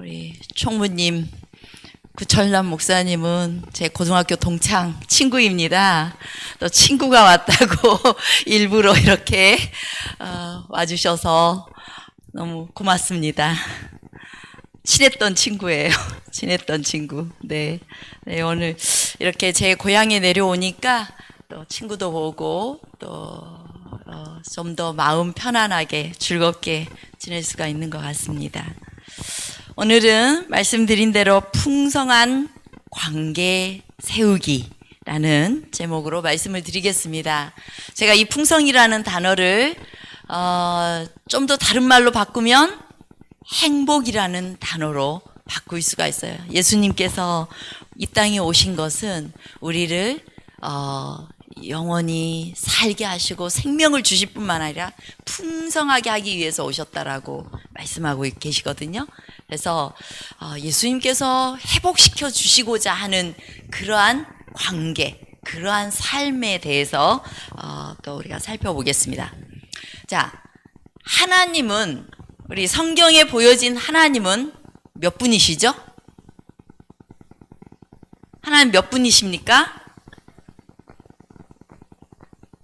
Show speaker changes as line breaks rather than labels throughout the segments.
우리 총무님, 구철남 목사님은 제 고등학교 동창 친구입니다. 또 친구가 왔다고 일부러 이렇게 와주셔서 너무 고맙습니다. 친했던 친구예요. 친했던 친구. 네, 오늘 이렇게 제 고향에 내려오니까 또 친구도 보고 또 좀 더 마음 편안하게 즐겁게 지낼 수가 있는 것 같습니다. 오늘은 말씀드린 대로 풍성한 관계 세우기라는 제목으로 말씀을 드리겠습니다. 제가 이 풍성이라는 단어를 좀 더 다른 말로 바꾸면 행복이라는 단어로 바꿀 수가 있어요. 예수님께서 이 땅에 오신 것은 우리를 영원히 살게 하시고 생명을 주실 뿐만 아니라 풍성하게 하기 위해서 오셨다라고 말씀하고 계시거든요. 그래서 예수님께서 회복시켜 주시고자 하는 그러한 관계, 그러한 삶에 대해서 또 우리가 살펴보겠습니다. 자, 하나님은, 우리 성경에 보여진 하나님은 몇 분이시죠? 하나님 몇 분이십니까?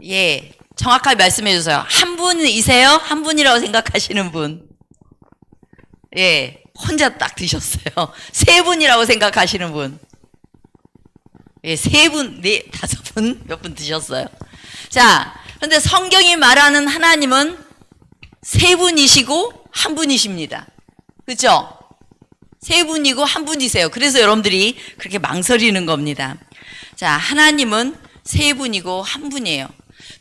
예, 정확하게 말씀해 주세요. 한 분이세요? 한 분이라고 생각하시는 분? 예, 혼자 딱 드셨어요. 세 분이라고 생각하시는 분? 예, 세 분, 네, 다섯 분, 몇 분 드셨어요. 자, 그런데 성경이 말하는 하나님은 세 분이시고 한 분이십니다. 그렇죠? 세 분이고 한 분이세요. 그래서 여러분들이 그렇게 망설이는 겁니다. 자, 하나님은 세 분이고 한 분이에요.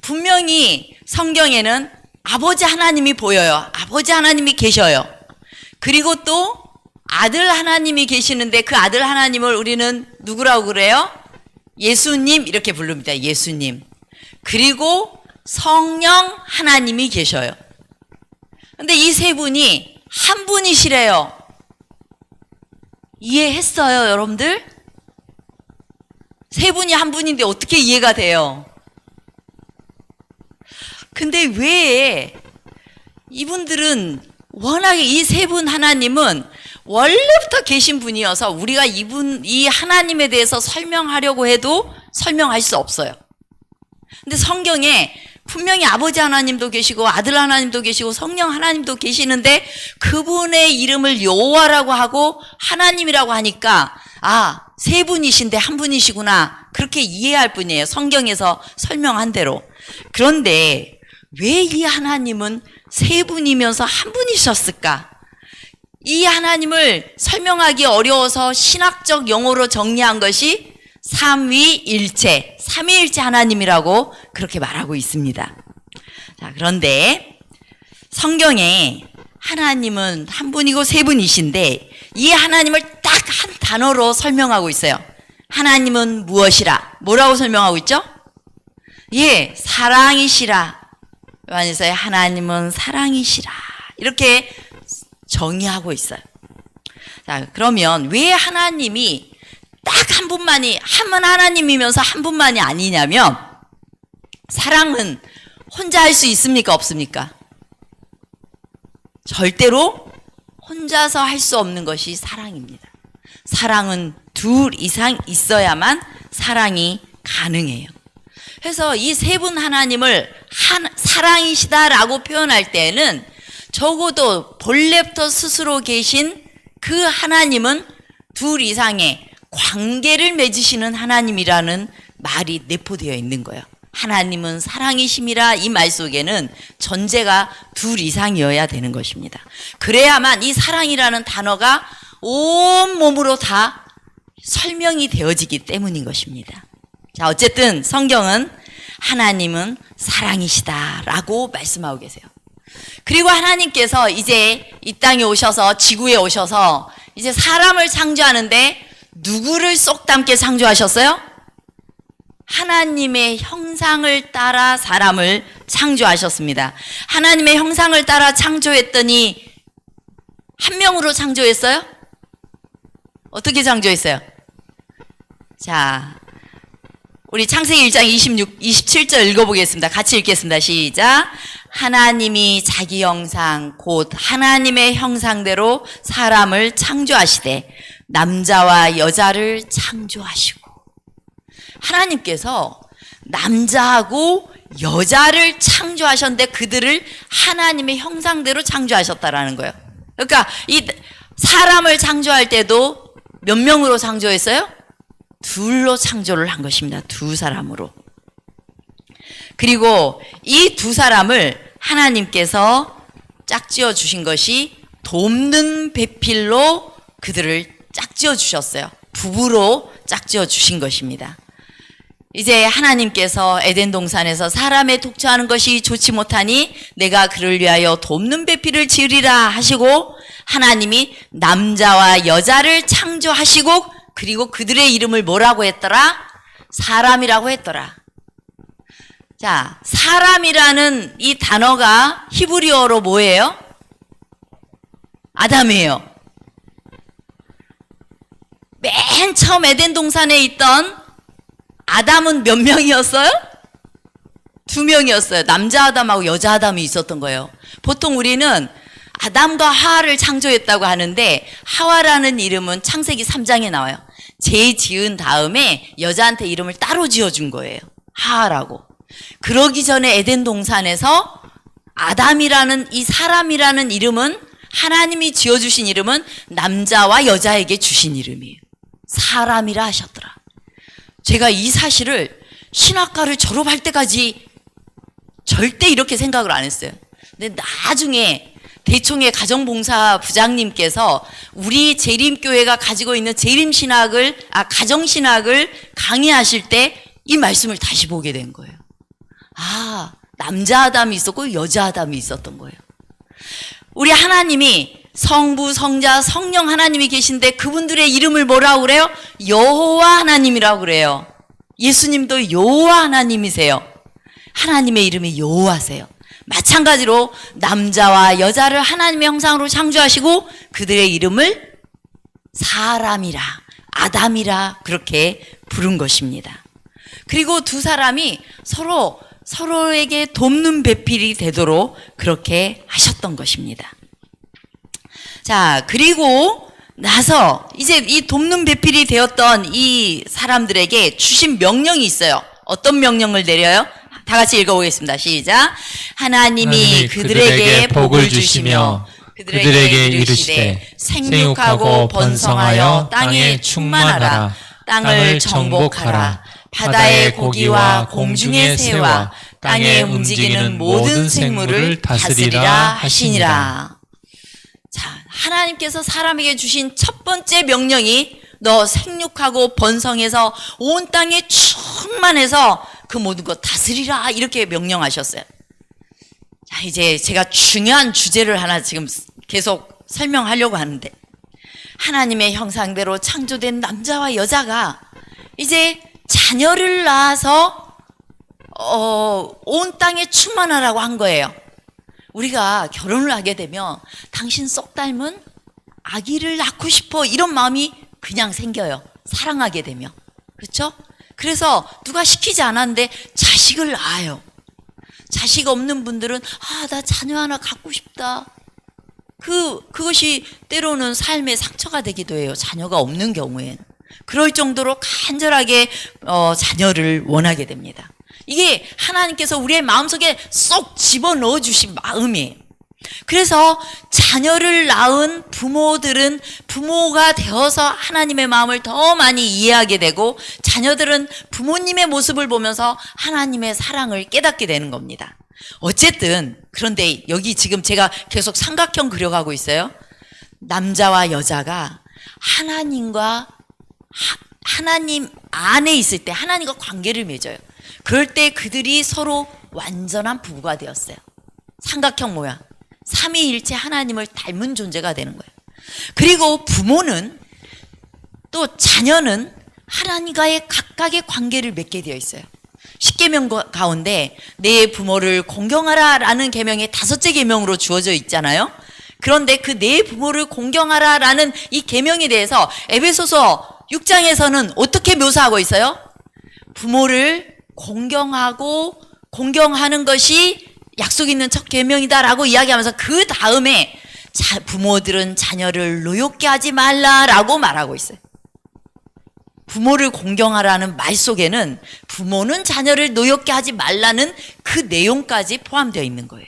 분명히 성경에는 아버지 하나님이 보여요. 아버지 하나님이 계셔요. 그리고 또 아들 하나님이 계시는데 그 아들 하나님을 우리는 누구라고 그래요? 예수님 이렇게 부릅니다. 예수님. 그리고 성령 하나님이 계셔요. 근데 이 세 분이 한 분이시래요. 이해했어요, 여러분들? 세 분이 한 분인데 어떻게 이해가 돼요? 근데 왜 이분들은 워낙에 이 세 분 하나님은 원래부터 계신 분이어서 우리가 이 하나님에 대해서 설명하려고 해도 설명할 수 없어요. 근데 성경에 분명히 아버지 하나님도 계시고 아들 하나님도 계시고 성령 하나님도 계시는데 그분의 이름을 여호와라고 하고 하나님이라고 하니까 세 분이신데 한 분이시구나, 그렇게 이해할 뿐이에요. 성경에서 설명한 대로. 그런데 왜 이 하나님은 세 분이면서 한 분이셨을까? 이 하나님을 설명하기 어려워서 신학적 용어로 정리한 것이 삼위일체, 삼위일체 하나님이라고 그렇게 말하고 있습니다. 자, 그런데 성경에 하나님은 한 분이고 세 분이신데 이 하나님을 딱 한 단어로 설명하고 있어요. 하나님은 무엇이라? 뭐라고 설명하고 있죠? 예, 사랑이시라. 요한에서의 하나님은 사랑이시라. 이렇게 정의하고 있어요. 자, 그러면 왜 하나님이 딱 한 분만이, 한 분 하나님이면서 한 분만이 아니냐면, 사랑은 혼자 할 수 있습니까? 없습니까? 절대로 혼자서 할 수 없는 것이 사랑입니다. 사랑은 둘 이상 있어야만 사랑이 가능해요. 그래서 이 세 분 하나님을 사랑이시다라고 표현할 때는 적어도 본래부터 스스로 계신 그 하나님은 둘 이상의 관계를 맺으시는 하나님이라는 말이 내포되어 있는 거예요. 하나님은 사랑이심이라, 이 말 속에는 전제가 둘 이상이어야 되는 것입니다. 그래야만 이 사랑이라는 단어가 온 몸으로 다 설명이 되어지기 때문인 것입니다. 자, 어쨌든 성경은 하나님은 사랑이시다라고 말씀하고 계세요. 그리고 하나님께서 이제 이 땅에 오셔서, 지구에 오셔서 이제 사람을 창조하는데 누구를 쏙 담게 창조하셨어요? 하나님의 형상을 따라 사람을 창조하셨습니다. 하나님의 형상을 따라 창조했더니 한 명으로 창조했어요? 어떻게 창조했어요? 자, 우리 창세기 1장 27절 읽어보겠습니다. 같이 읽겠습니다. 시작. 하나님이 자기 형상 곧 하나님의 형상대로 사람을 창조하시되 남자와 여자를 창조하시고, 하나님께서 남자하고 여자를 창조하셨는데 그들을 하나님의 형상대로 창조하셨다라는 거예요. 그러니까 이 사람을 창조할 때도 몇 명으로 창조했어요? 둘로 창조를 한 것입니다. 두 사람으로. 그리고 이 두 사람을 하나님께서 짝지어 주신 것이 돕는 배필로 그들을 짝지어 주셨어요. 부부로 짝지어 주신 것입니다. 이제 하나님께서 에덴 동산에서 사람의 독처하는 것이 좋지 못하니 내가 그를 위하여 돕는 배필을 지으리라 하시고, 하나님이 남자와 여자를 창조하시고, 그리고 그들의 이름을 뭐라고 했더라? 사람이라고 했더라. 자, 사람이라는 이 단어가 히브리어로 뭐예요? 아담이에요. 맨 처음 에덴 동산에 있던 아담은 몇 명이었어요? 2명이었어요. 남자 아담하고 여자 아담이 있었던 거예요. 보통 우리는 아담과 하와를 창조했다고 하는데, 하와라는 이름은 창세기 3장에 나와요. 죄 지은 다음에 여자한테 이름을 따로 지어준 거예요. 하와라고. 그러기 전에 에덴 동산에서 아담이라는 이 사람이라는 이름은, 하나님이 지어주신 이름은 남자와 여자에게 주신 이름이에요. 사람이라 하셨더라. 제가 이 사실을 신학과를 졸업할 때까지 절대 이렇게 생각을 안 했어요. 근데 나중에 대총회 가정봉사 부장님께서 우리 재림교회가 가지고 있는 재림신학을, 가정신학을 강의하실 때 이 말씀을 다시 보게 된 거예요. 아, 남자 아담이 있었고 여자 아담이 있었던 거예요. 우리 하나님이 성부, 성자, 성령 하나님이 계신데 그분들의 이름을 뭐라고 그래요? 여호와 하나님이라고 그래요. 예수님도 여호와 하나님이세요. 하나님의 이름이 여호와세요. 마찬가지로 남자와 여자를 하나님의 형상으로 창조하시고 그들의 이름을 사람이라, 아담이라 그렇게 부른 것입니다. 그리고 두 사람이 서로에게 돕는 배필이 되도록 그렇게 하셨던 것입니다. 자, 그리고 나서 이제 이 돕는 배필이 되었던 이 사람들에게 주신 명령이 있어요. 어떤 명령을 내려요? 다 같이 읽어보겠습니다. 시작. 하나님이 그들에게 복을 주시며 그들에게 이르시되 생육하고 번성하여 땅에 충만하라. 땅을 정복하라. 바다의 고기와 공중의 새와 땅에 움직이는 모든 생물을 다스리라 하시니라. 자, 하나님께서 사람에게 주신 첫 번째 명령이 너 생육하고 번성해서 온 땅에 충만해서 그 모든 것 다스리라, 이렇게 명령하셨어요. 자, 이제 제가 중요한 주제를 하나 지금 계속 설명하려고 하는데, 하나님의 형상대로 창조된 남자와 여자가 이제 자녀를 낳아서 온 땅에 충만하라고 한 거예요. 우리가 결혼을 하게 되면 당신 쏙 닮은 아기를 낳고 싶어, 이런 마음이 그냥 생겨요. 사랑하게 되면. 그렇죠? 그래서 누가 시키지 않았는데 자식을 낳아요. 자식 없는 분들은 나 자녀 하나 갖고 싶다. 그것이 때로는 삶의 상처가 되기도 해요. 자녀가 없는 경우엔. 그럴 정도로 간절하게 자녀를 원하게 됩니다. 이게 하나님께서 우리의 마음속에 쏙 집어넣어 주신 마음이에요. 그래서 자녀를 낳은 부모들은 부모가 되어서 하나님의 마음을 더 많이 이해하게 되고, 자녀들은 부모님의 모습을 보면서 하나님의 사랑을 깨닫게 되는 겁니다. 어쨌든 그런데 여기 지금 제가 계속 삼각형 그려가고 있어요. 남자와 여자가 하나님 안에 있을 때 하나님과 관계를 맺어요. 그럴 때 그들이 서로 완전한 부부가 되었어요. 삼각형 모양. 삼위일체 하나님을 닮은 존재가 되는 거예요. 그리고 부모는, 또 자녀는 하나님과의 각각의 관계를 맺게 되어 있어요. 10계명 가운데 내 부모를 공경하라 라는 계명이 5째 계명으로 주어져 있잖아요. 그런데 그 내 부모를 공경하라 라는 이 계명에 대해서 에베소서 6장에서는 어떻게 묘사하고 있어요? 부모를 공경하는 것이 약속 있는 첫 계명이다라고 이야기하면서 그 다음에 부모들은 자녀를 노엽게 하지 말라라고 말하고 있어요. 부모를 공경하라는 말 속에는 부모는 자녀를 노엽게 하지 말라는 그 내용까지 포함되어 있는 거예요.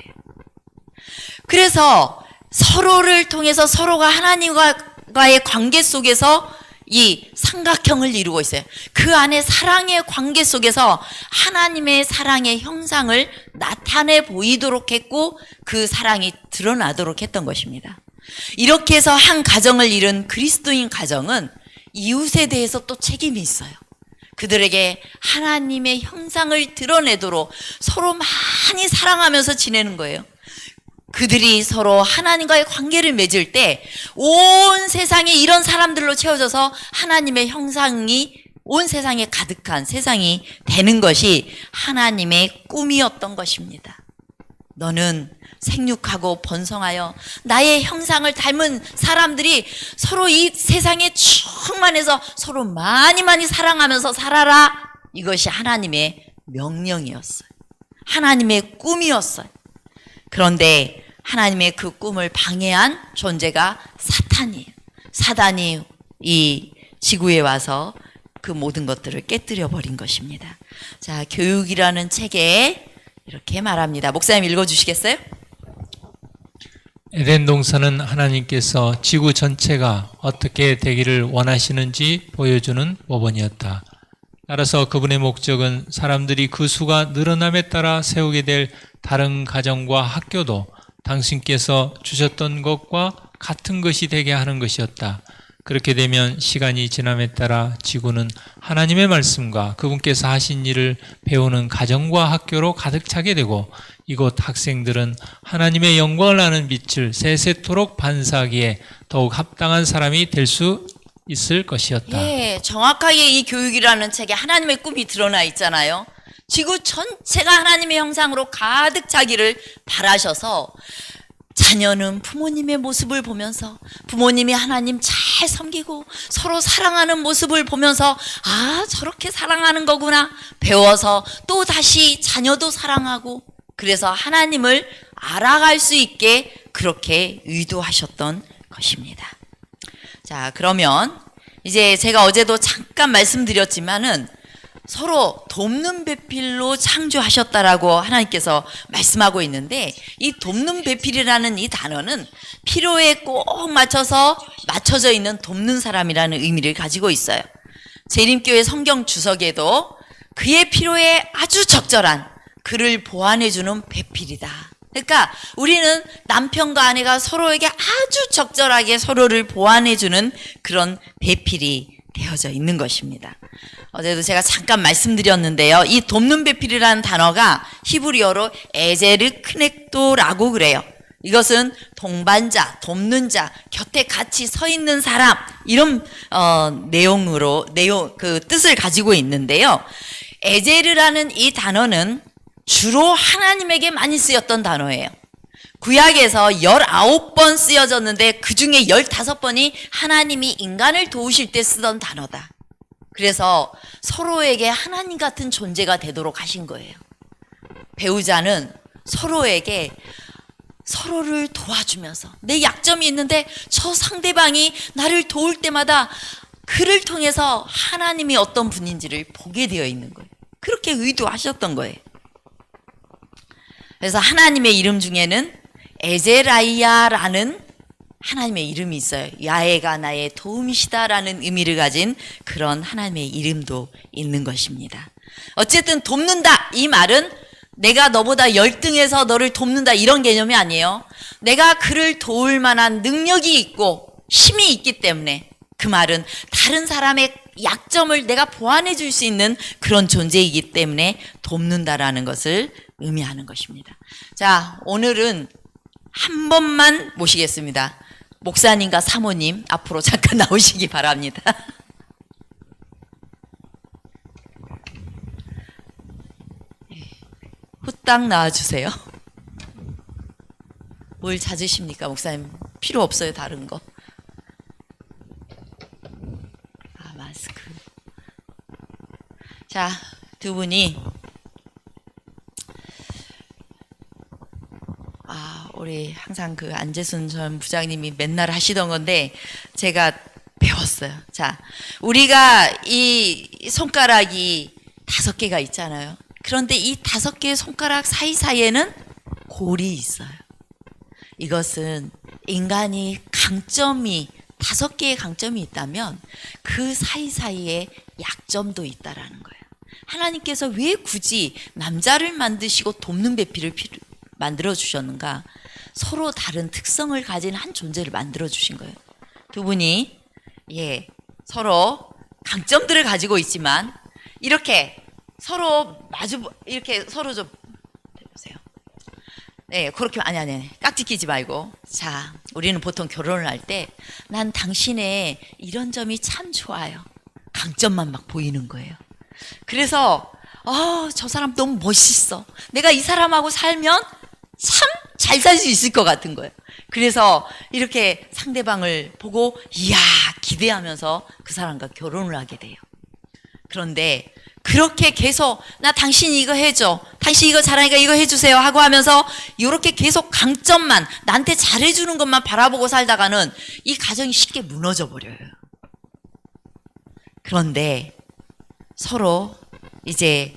그래서 서로를 통해서 서로가 하나님과의 관계 속에서 이 삼각형을 이루고 있어요. 그 안에 사랑의 관계 속에서 하나님의 사랑의 형상을 나타내 보이도록 했고 그 사랑이 드러나도록 했던 것입니다. 이렇게 해서 한 가정을 이룬 그리스도인 가정은 이웃에 대해서 또 책임이 있어요. 그들에게 하나님의 형상을 드러내도록 서로 많이 사랑하면서 지내는 거예요. 그들이 서로 하나님과의 관계를 맺을 때 온 세상이 이런 사람들로 채워져서 하나님의 형상이 온 세상에 가득한 세상이 되는 것이 하나님의 꿈이었던 것입니다. 너는 생육하고 번성하여 나의 형상을 닮은 사람들이 서로 이 세상에 충만해서 서로 많이 사랑하면서 살아라. 이것이 하나님의 명령이었어요. 하나님의 꿈이었어요. 그런데 하나님의 그 꿈을 방해한 존재가 사탄이에요. 사단이 이 지구에 와서 그 모든 것들을 깨뜨려 버린 것입니다. 자, 교육이라는 책에 이렇게 말합니다. 목사님 읽어주시겠어요?
에덴 동산은 하나님께서 지구 전체가 어떻게 되기를 원하시는지 보여주는 법원이었다. 따라서 그분의 목적은 사람들이 그 수가 늘어남에 따라 세우게 될 다른 가정과 학교도 당신께서 주셨던 것과 같은 것이 되게 하는 것이었다. 그렇게 되면 시간이 지남에 따라 지구는 하나님의 말씀과 그분께서 하신 일을 배우는 가정과 학교로 가득 차게 되고 이곳 학생들은 하나님의 영광을 아는 빛을 세세토록 반사하기에 더욱 합당한 사람이 될 수 있을 것이었다.
예, 정확하게 이 교육이라는 책에 하나님의 꿈이 드러나 있잖아요. 지구 전체가 하나님의 형상으로 가득 차기를 바라셔서 자녀는 부모님의 모습을 보면서 부모님이 하나님 잘 섬기고 서로 사랑하는 모습을 보면서 아, 저렇게 사랑하는 거구나 배워서 또 다시 자녀도 사랑하고 그래서 하나님을 알아갈 수 있게 그렇게 의도하셨던 것입니다. 자, 그러면 이제 제가 어제도 잠깐 말씀드렸지만은 서로 돕는 배필로 창조하셨다라고 하나님께서 말씀하고 있는데 이 돕는 배필이라는 이 단어는 필요에 꼭 맞춰져 있는 돕는 사람이라는 의미를 가지고 있어요. 재림교회 성경 주석에도 그의 필요에 아주 적절한 그를 보완해주는 배필이다. 그러니까 우리는 남편과 아내가 서로에게 아주 적절하게 서로를 보완해주는 그런 배필이 되어져 있는 것입니다. 어제도 제가 잠깐 말씀드렸는데요. 이 돕는 배필이라는 단어가 히브리어로 에제르 크넥도라고 그래요. 이것은 동반자, 돕는 자, 곁에 같이 서 있는 사람 이런 그 뜻을 가지고 있는데요. 에제르라는 이 단어는 주로 하나님에게 많이 쓰였던 단어예요. 구약에서 19번 쓰여졌는데 그 중에 15번이 하나님이 인간을 도우실 때 쓰던 단어다. 그래서 서로에게 하나님 같은 존재가 되도록 하신 거예요. 배우자는 서로에게 서로를 도와주면서 내 약점이 있는데 저 상대방이 나를 도울 때마다 그를 통해서 하나님이 어떤 분인지를 보게 되어 있는 거예요. 그렇게 의도하셨던 거예요. 그래서 하나님의 이름 중에는 에제라이야라는 하나님의 이름이 있어요. 야훼가 나의 도움이시다라는 의미를 가진 그런 하나님의 이름도 있는 것입니다. 어쨌든 돕는다 이 말은 내가 너보다 열등해서 너를 돕는다 이런 개념이 아니에요. 내가 그를 도울 만한 능력이 있고 힘이 있기 때문에 그 말은 다른 사람의 약점을 내가 보완해 줄 수 있는 그런 존재이기 때문에 돕는다라는 것을 의미하는 것입니다. 자, 오늘은 한 번만 모시겠습니다. 목사님과 사모님 앞으로 잠깐 나오시기 바랍니다. 후딱 나와주세요. 뭘 찾으십니까, 목사님? 필요 없어요, 다른 거. 아, 마스크. 자, 두 분이 항상 그 안재순 전 부장님이 맨날 하시던 건데 제가 배웠어요. 자, 우리가 이 손가락이 5개가 있잖아요. 그런데 이 5개의 손가락 사이사이에는 골이 있어요. 이것은 인간이 강점이 5개의 강점이 있다면 그 사이사이에 약점도 있다라는 거예요. 하나님께서 왜 굳이 남자를 만드시고 돕는 배필을 만들어 주셨는가? 서로 다른 특성을 가진 한 존재를 만들어 주신 거예요. 두 분이 서로 강점들을 가지고 있지만 이렇게 서로 이렇게 서로 좀 보세요. 네, 그렇게 아니 깍지 끼지 말고. 자, 우리는 보통 결혼을 할 때 난 당신의 이런 점이 참 좋아요. 강점만 막 보이는 거예요. 그래서 저 사람 너무 멋있어. 내가 이 사람하고 살면 참 잘 살 수 있을 것 같은 거예요. 그래서 이렇게 상대방을 보고 이야 기대하면서 그 사람과 결혼을 하게 돼요. 그런데 그렇게 계속 나 당신 이거 해줘, 당신 이거 잘하니까 이거 해주세요 하고 하면서 이렇게 계속 강점만 나한테 잘해주는 것만 바라보고 살다가는 이 가정이 쉽게 무너져 버려요. 그런데 서로 이제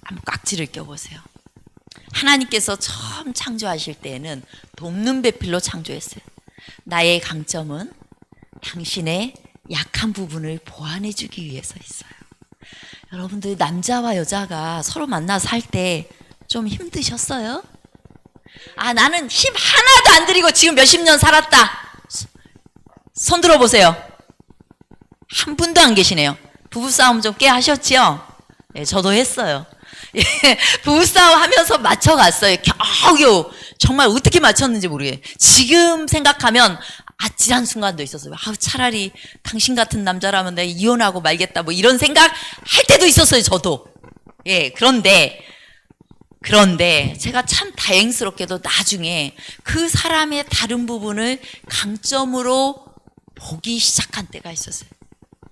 한번 깍지를 껴보세요. 하나님께서 처음 창조하실 때에는 돕는 배필로 창조했어요. 나의 강점은 당신의 약한 부분을 보완해주기 위해서 있어요. 여러분들 남자와 여자가 서로 만나 살 때 좀 힘드셨어요? 나는 힘 하나도 안 들이고 지금 몇십 년 살았다. 손 들어보세요. 한 분도 안 계시네요. 부부싸움 좀 꽤 하셨지요? 예, 저도 했어요. 예, 부부싸움 하면서 맞춰갔어요. 겨우겨우. 정말 어떻게 맞췄는지 모르겠어요. 지금 생각하면 아찔한 순간도 있었어요. 차라리 당신 같은 남자라면 내가 이혼하고 말겠다. 뭐 이런 생각 할 때도 있었어요. 저도. 예, 그런데 제가 참 다행스럽게도 나중에 그 사람의 다른 부분을 강점으로 보기 시작한 때가 있었어요.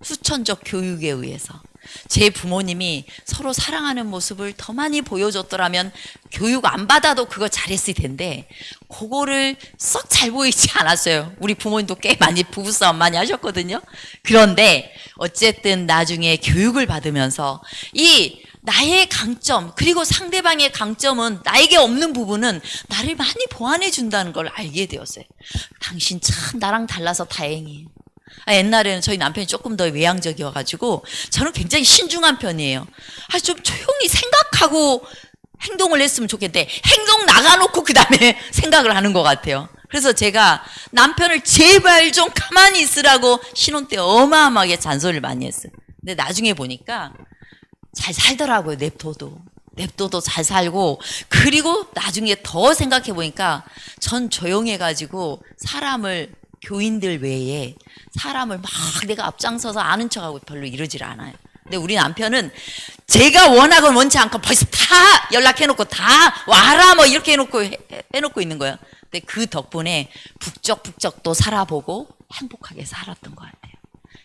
후천적 교육에 의해서. 제 부모님이 서로 사랑하는 모습을 더 많이 보여줬더라면 교육 안 받아도 그거 잘했을 텐데 그거를 썩 잘 보이지 않았어요. 우리 부모님도 꽤 많이 부부싸움 많이 하셨거든요. 그런데 어쨌든 나중에 교육을 받으면서 이 나의 강점 그리고 상대방의 강점은 나에게 없는 부분은 나를 많이 보완해 준다는 걸 알게 되었어요. 당신 참 나랑 달라서 다행이에요. 옛날에는 저희 남편이 조금 더 외향적이어가지고 저는 굉장히 신중한 편이에요. 좀 조용히 생각하고 행동을 했으면 좋겠는데 행동 나가놓고 그 다음에 생각을 하는 것 같아요. 그래서 제가 남편을 제발 좀 가만히 있으라고 신혼 때 어마어마하게 잔소리를 많이 했어요. 근데 나중에 보니까 잘 살더라고요. 냅둬도 잘 살고. 그리고 나중에 더 생각해 보니까 전 조용해가지고 사람을 교인들 외에 사람을 막 내가 앞장서서 아는 척하고 별로 이러질 않아요. 근데 우리 남편은 제가 원하건 원치 않건 벌써 다 연락해놓고 다 와라 뭐 이렇게 해놓고 있는 거예요. 근데 그 덕분에 북적북적 또 살아보고 행복하게 살았던 것 같아요.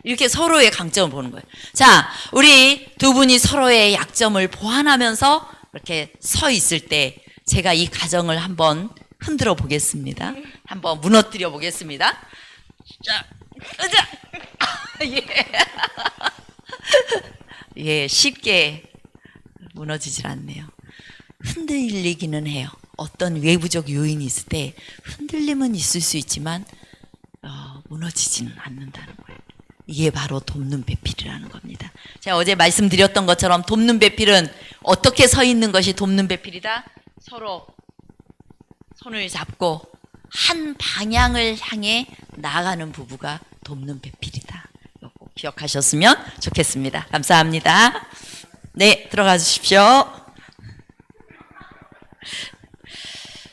이렇게 서로의 강점을 보는 거예요. 자, 우리 두 분이 서로의 약점을 보완하면서 이렇게 서 있을 때 제가 이 가정을 한번 흔들어 보겠습니다. 한번 무너뜨려 보겠습니다. 자, 예, 쉽게 무너지질 않네요. 흔들리기는 해요. 어떤 외부적 요인이 있을 때 흔들림은 있을 수 있지만 무너지지는 않는다는 거예요. 이게 바로 돕는 배필이라는 겁니다. 제가 어제 말씀드렸던 것처럼 돕는 배필은 어떻게 서 있는 것이 돕는 배필이다? 서로 손을 잡고 한 방향을 향해 나아가는 부부가 돕는 배필이다. 이거 꼭 기억하셨으면 좋겠습니다. 감사합니다. 네, 들어가 주십시오.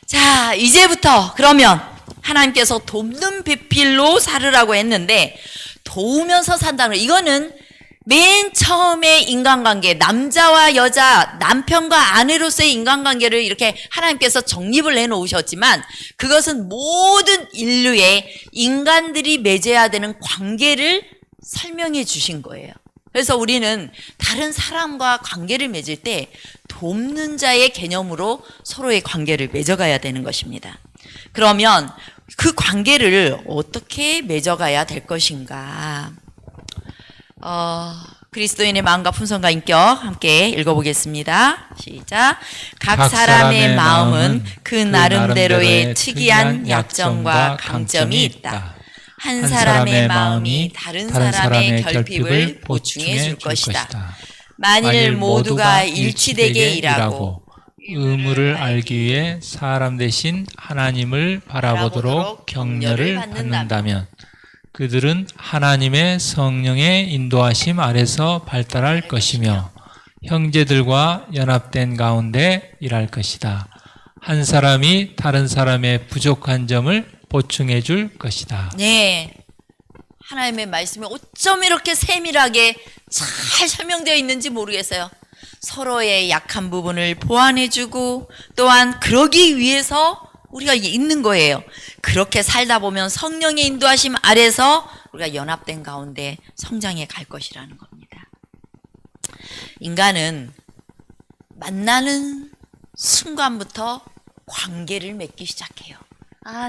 자, 이제부터 그러면 하나님께서 돕는 배필로 살으라고 했는데 도우면서 산다는 거, 이거는 맨 처음에 인간관계, 남자와 여자, 남편과 아내로서의 인간관계를 이렇게 하나님께서 정립을 해놓으셨지만 그것은 모든 인류의 인간들이 맺어야 되는 관계를 설명해 주신 거예요. 그래서 우리는 다른 사람과 관계를 맺을 때 돕는 자의 개념으로 서로의 관계를 맺어가야 되는 것입니다. 그러면 그 관계를 어떻게 맺어가야 될 것인가? 그리스도인의 마음과 품성과 인격 함께 읽어보겠습니다. 시작. 각 사람의 마음은 그 나름대로의 특이한 약점과 강점이 있다. 한 사람의 마음이 다른 사람의 결핍을 보충해 줄 것이다. 만일 모두가 일치되게 일하고
의무를 알기 위해 사람 대신 하나님을 바라보도록 격려를 받는다면 그들은 하나님의 성령의 인도하심 아래서 발달할 것이며 형제들과 연합된 가운데 일할 것이다. 한 사람이 다른 사람의 부족한 점을 보충해 줄 것이다.
네. 하나님의 말씀이 어쩜 이렇게 세밀하게 잘 설명되어 있는지 모르겠어요. 서로의 약한 부분을 보완해주고 또한 그러기 위해서 우리가 있는 거예요. 그렇게 살다 보면 성령의 인도하심 아래서 우리가 연합된 가운데 성장해 갈 것이라는 겁니다. 인간은 만나는 순간부터 관계를 맺기 시작해요.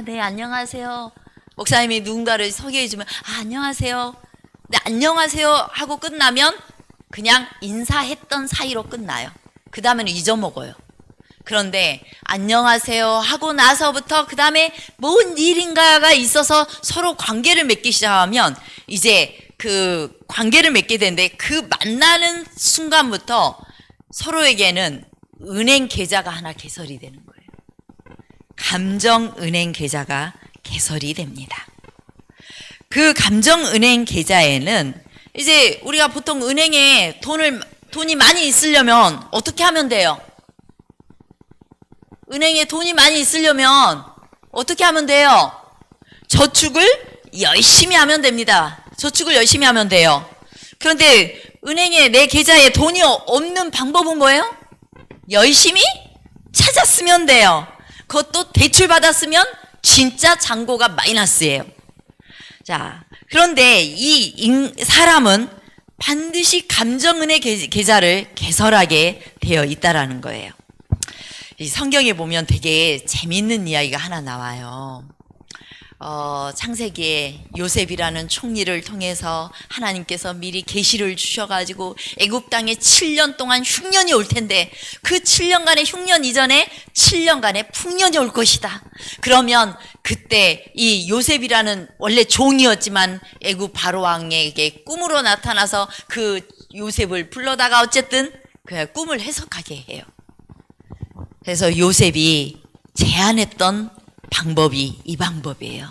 네, 안녕하세요. 목사님이 누군가를 소개해주면 안녕하세요. 네, 안녕하세요 하고 끝나면 그냥 인사했던 사이로 끝나요. 그 다음에는 잊어먹어요. 그런데 안녕하세요 하고 나서부터 그 다음에 뭔 일인가가 있어서 서로 관계를 맺기 시작하면 이제 그 관계를 맺게 되는데 그 만나는 순간부터 서로에게는 은행 계좌가 하나 개설이 되는 거예요. 감정 은행 계좌가 개설이 됩니다. 그 감정 은행 계좌에는 이제 우리가 보통 은행에 돈이 많이 있으려면 어떻게 하면 돼요? 은행에 돈이 많이 있으려면 어떻게 하면 돼요? 저축을 열심히 하면 됩니다. 저축을 열심히 하면 돼요. 그런데 은행에 내 계좌에 돈이 없는 방법은 뭐예요? 열심히 찾았으면 돼요. 그것도 대출 받았으면 진짜 잔고가 마이너스예요. 자, 그런데 이 사람은 반드시 감정은행 계좌를 개설하게 되어 있다라는 거예요. 이 성경에 보면 되게 재미있는 이야기가 하나 나와요. 창세기에 요셉이라는 총리를 통해서 하나님께서 미리 계시를 주셔가지고 애굽 땅에 7년 동안 흉년이 올 텐데 그 7년간의 흉년 이전에 7년간의 풍년이 올 것이다. 그러면 그때 이 요셉이라는 원래 종이었지만 애굽 바로 왕에게 꿈으로 나타나서 그 요셉을 불러다가 어쨌든 그 꿈을 해석하게 해요. 그래서 요셉이 제안했던 방법이 이 방법이에요.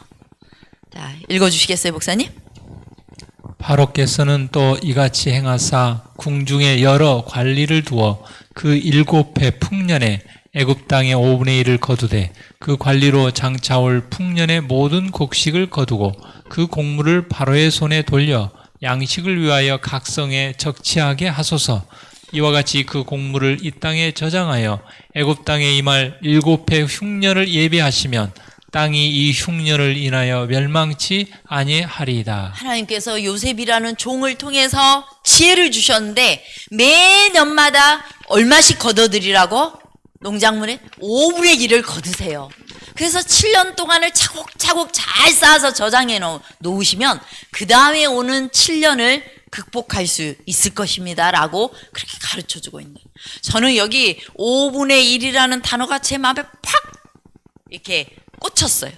자, 읽어주시겠어요, 목사님?
바로께서는 또 이같이 행하사 궁중에 여러 관리를 두어 그 7해 풍년에 애굽 땅의 5분의 1을 거두되 그 관리로 장차올 풍년의 모든 곡식을 거두고 그 곡물을 바로의 손에 돌려 양식을 위하여 각 성에 적치하게 하소서. 이와 같이 그 곡물을 이 땅에 저장하여 애굽 땅에 임할 7해 흉년을 예비하시면 땅이 이 흉년을 인하여 멸망치 아니하리이다.
하나님께서 요셉이라는 종을 통해서 지혜를 주셨는데 매년마다 얼마씩 거둬들이라고? 농작물에 5분의 1을 거두세요. 그래서 7년 동안을 차곡차곡 잘 쌓아서 저장해 놓으시면 그 다음에 오는 7년을 극복할 수 있을 것입니다 라고 그렇게 가르쳐주고 있는 거예요. 저는 여기 5분의 1이라는 단어가 제 마음에 팍 이렇게 꽂혔어요.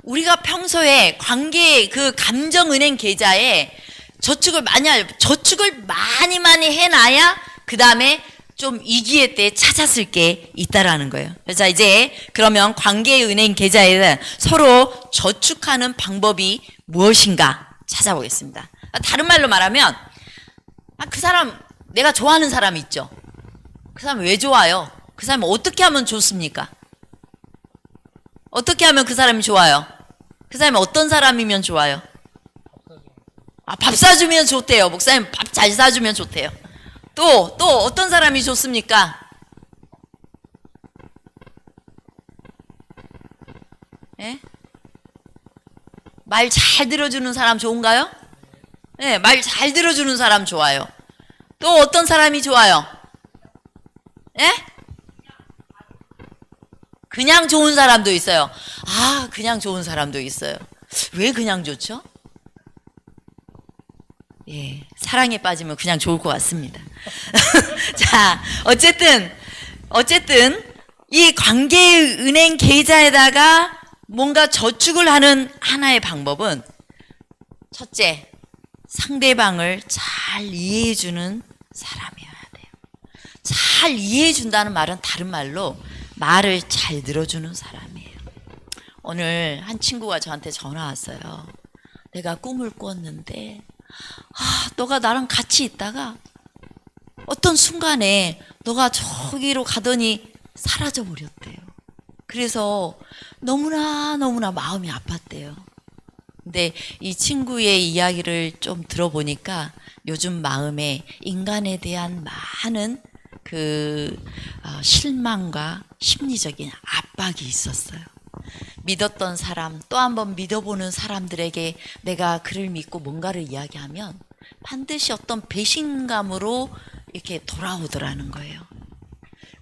우리가 평소에 관계 그 감정은행 계좌에 저축을 많이 해놔야 그 다음에 좀 위기의 때 찾았을 게 있다라는 거예요. 그래서 이제 그러면 관계은행 계좌에 서로 저축하는 방법이 무엇인가 찾아보겠습니다. 다른 말로 말하면 그 사람 내가 좋아하는 사람 있죠. 그 사람 왜 좋아요? 그 사람 어떻게 하면 좋습니까? 어떻게 하면 그 사람이 좋아요? 그 사람이 어떤 사람이면 좋아요? 밥 사주면 좋대요. 목사님 밥 잘 사주면 좋대요. 또 어떤 사람이 좋습니까? 예? 말 잘 들어주는 사람 좋은가요? 네, 말 잘 들어주는 사람 좋아요. 또 어떤 사람이 좋아요? 예? 그냥 좋은 사람도 있어요. 아, 그냥 좋은 사람도 있어요. 왜 그냥 좋죠? 예, 사랑에 빠지면 그냥 좋을 것 같습니다. 자, 어쨌든 이 관계은행 계좌에다가 뭔가 저축을 하는 하나의 방법은 첫째, 상대방을 잘 이해해주는 사람이어야 돼요. 잘 이해해준다는 말은 다른 말로 말을 잘 들어주는 사람이에요. 오늘 한 친구가 저한테 전화 왔어요. 내가 꿈을 꿨는데 너가 나랑 같이 있다가 어떤 순간에 너가 저기로 가더니 사라져 버렸대요. 그래서 너무나 마음이 아팠대요. 근데 이 친구의 이야기를 좀 들어보니까 요즘 마음에 인간에 대한 많은 실망과 심리적인 압박이 있었어요. 믿었던 사람, 또 한 번 믿어보는 사람들에게 내가 그를 믿고 뭔가를 이야기하면 반드시 어떤 배신감으로 이렇게 돌아오더라는 거예요.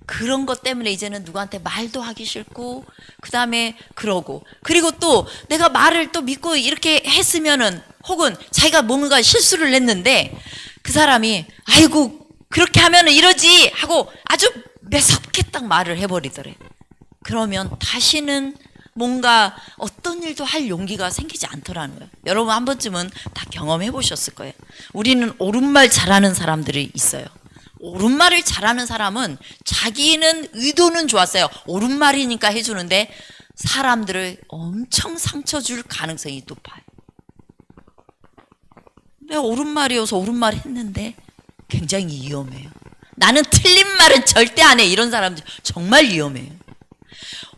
그런 것 때문에 이제는 누구한테 말도 하기 싫고, 그 다음에 그러고, 그리고 또 내가 말을 또 믿고 이렇게 했으면은, 혹은 자기가 뭔가 실수를 했는데 그 사람이 아이고 그렇게 하면은 이러지 하고 아주 매섭게 딱 말을 해버리더래. 그러면 다시는 뭔가 어떤 일도 할 용기가 생기지 않더라는 거예요. 여러분 한 번쯤은 다 경험해 보셨을 거예요. 우리는 옳은말 잘하는 사람들이 있어요. 옳은말을 잘하는 사람은 자기는 의도는 좋았어요. 옳은말이니까 해주는데 사람들을 엄청 상처 줄 가능성이 높아요. 내가 옳은말이어서 옳은말 했는데 굉장히 위험해요. 나는 틀린 말은 절대 안 해. 이런 사람들 정말 위험해요.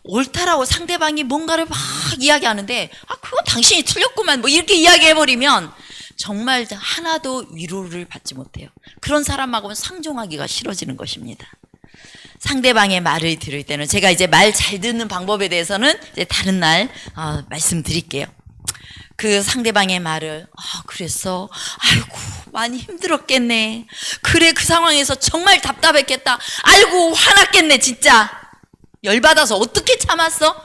옳다라고 상대방이 뭔가를 막 이야기하는데 그건 당신이 틀렸구만 뭐 이렇게 이야기해버리면 정말 하나도 위로를 받지 못해요. 그런 사람하고는 상종하기가 싫어지는 것입니다. 상대방의 말을 들을 때는 제가 이제 말 잘 듣는 방법에 대해서는 이제 다른 날 말씀드릴게요. 그 상대방의 말을 그랬어. 아이고 많이 힘들었겠네. 그래 그 상황에서 정말 답답했겠다. 아이고 화났겠네 진짜. 열받아서 어떻게 참았어?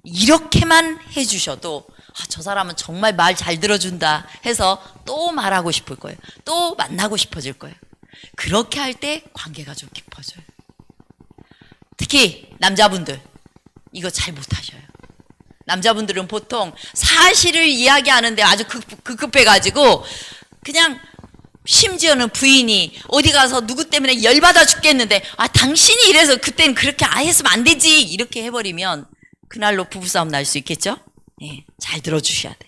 이렇게만 해주셔도 저 사람은 정말 말 잘 들어준다 해서 또 말하고 싶을 거예요. 또 만나고 싶어질 거예요. 그렇게 할 때 관계가 좀 깊어져요. 특히 남자분들 이거 잘 못하셔요. 남자분들은 보통 사실을 이야기하는데 아주 급급해가지고 그냥 심지어는 부인이 어디 가서 누구 때문에 열받아 죽겠는데 당신이 이래서 그땐 그렇게 했으면 안 되지 이렇게 해버리면 그날로 부부싸움 날 수 있겠죠? 네, 잘 들어주셔야 돼.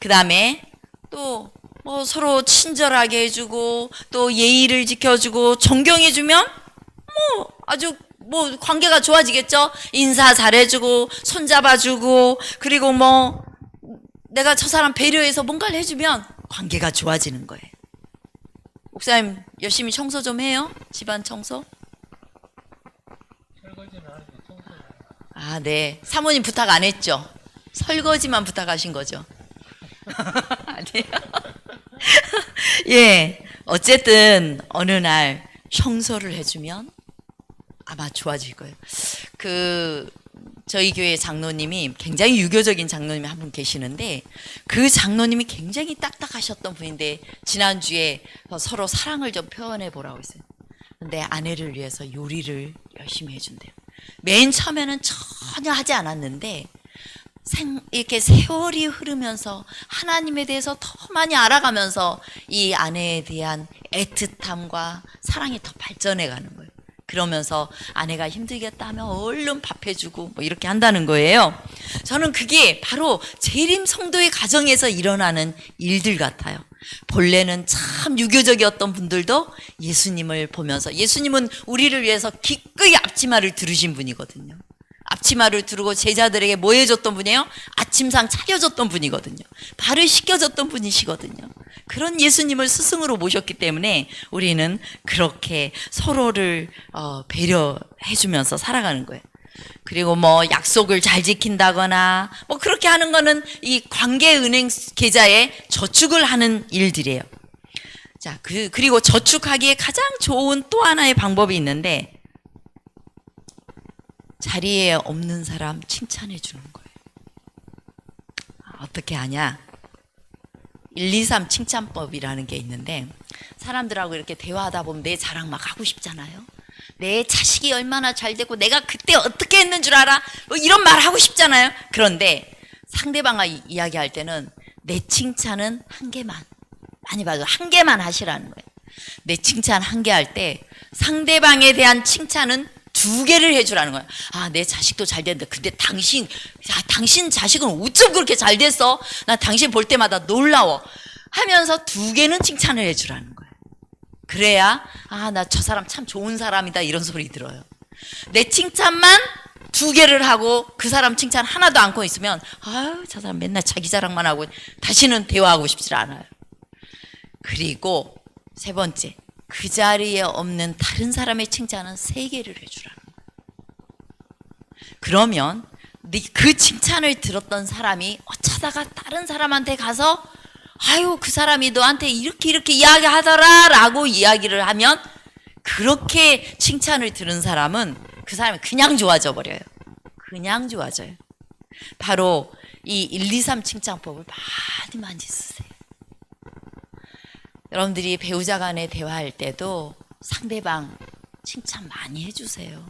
그 다음에 또 뭐 서로 친절하게 해주고 또 예의를 지켜주고 존경해주면 뭐 아주 뭐 관계가 좋아지겠죠? 인사 잘해주고 손잡아주고 그리고 뭐 내가 저 사람 배려해서 뭔가를 해주면 관계가 좋아지는 거예요. 목사님 열심히 청소 좀 해요? 집안 청소? 네. 사모님 부탁 안 했죠? 설거지만 부탁하신 거죠? 아니에요? 예. 어쨌든 어느 날 청소를 해주면 아마 좋아질 거예요. 저희 교회 장로님이 굉장히 유교적인 장로님이 한 분 계시는데 그 장로님이 굉장히 딱딱하셨던 분인데 지난주에 서로 사랑을 좀 표현해 보라고 했어요. 근데 아내를 위해서 요리를 열심히 해준대요. 맨 처음에는 전혀 하지 않았는데 이렇게 세월이 흐르면서 하나님에 대해서 더 많이 알아가면서 이 아내에 대한 애틋함과 사랑이 더 발전해 가는 거예요. 그러면서 아내가 힘들겠다 하면 얼른 밥 해주고 뭐 이렇게 한다는 거예요. 저는 그게 바로 재림 성도의 가정에서 일어나는 일들 같아요. 본래는 참 유교적이었던 분들도 예수님을 보면서, 예수님은 우리를 위해서 기꺼이 앞치마를 두르신 분이거든요. 앞치마를 두르고 제자들에게 뭐 해줬던 분이에요? 아침상 차려줬던 분이거든요. 발을 씻겨줬던 분이시거든요. 그런 예수님을 스승으로 모셨기 때문에 우리는 그렇게 서로를 배려해주면서 살아가는 거예요. 그리고 뭐 약속을 잘 지킨다거나 뭐 그렇게 하는 거는 이 관계은행 계좌에 저축을 하는 일들이에요. 자, 그리고 저축하기에 가장 좋은 또 하나의 방법이 있는데 자리에 없는 사람 칭찬해 주는 거예요. 어떻게 하냐? 1, 2, 3 칭찬법이라는 게 있는데, 사람들하고 이렇게 대화하다 보면 내 자랑 막 하고 싶잖아요. 내 자식이 얼마나 잘 되고 내가 그때 어떻게 했는 줄 알아? 뭐 이런 말 하고 싶잖아요. 그런데 상대방과 이야기할 때는 내 칭찬은 한 개만, 많이 봐도 한 개만 하시라는 거예요. 내 칭찬 한 개 할 때 상대방에 대한 칭찬은 2개를 해주라는 거예요. 아, 내 자식도 잘 됐는데, 근데 당신 자식은 어쩜 그렇게 잘 됐어? 나 당신 볼 때마다 놀라워. 하면서 2개는 칭찬을 해주라는 거예요. 그래야, 아, 나 저 사람 참 좋은 사람이다, 이런 소리 들어요. 내 칭찬만 2개를 하고 그 사람 칭찬 하나도 않고 있으면, 아유, 저 사람 맨날 자기 자랑만 하고 다시는 대화하고 싶지 않아요. 그리고 3번째, 그 자리에 없는 다른 사람의 칭찬은 3개를 해주라는 거예요. 그러면 그 칭찬을 들었던 사람이 어쩌다가 다른 사람한테 가서, 아유, 그 사람이 너한테 이렇게 이야기하더라 라고 이야기를 하면, 그렇게 칭찬을 들은 사람은 그 사람이 그냥 좋아져 버려요. 그냥 좋아져요. 바로 이 1, 2, 3 칭찬법을 많이 쓰세요. 여러분들이 배우자 간에 대화할 때도 상대방 칭찬 많이 해주세요.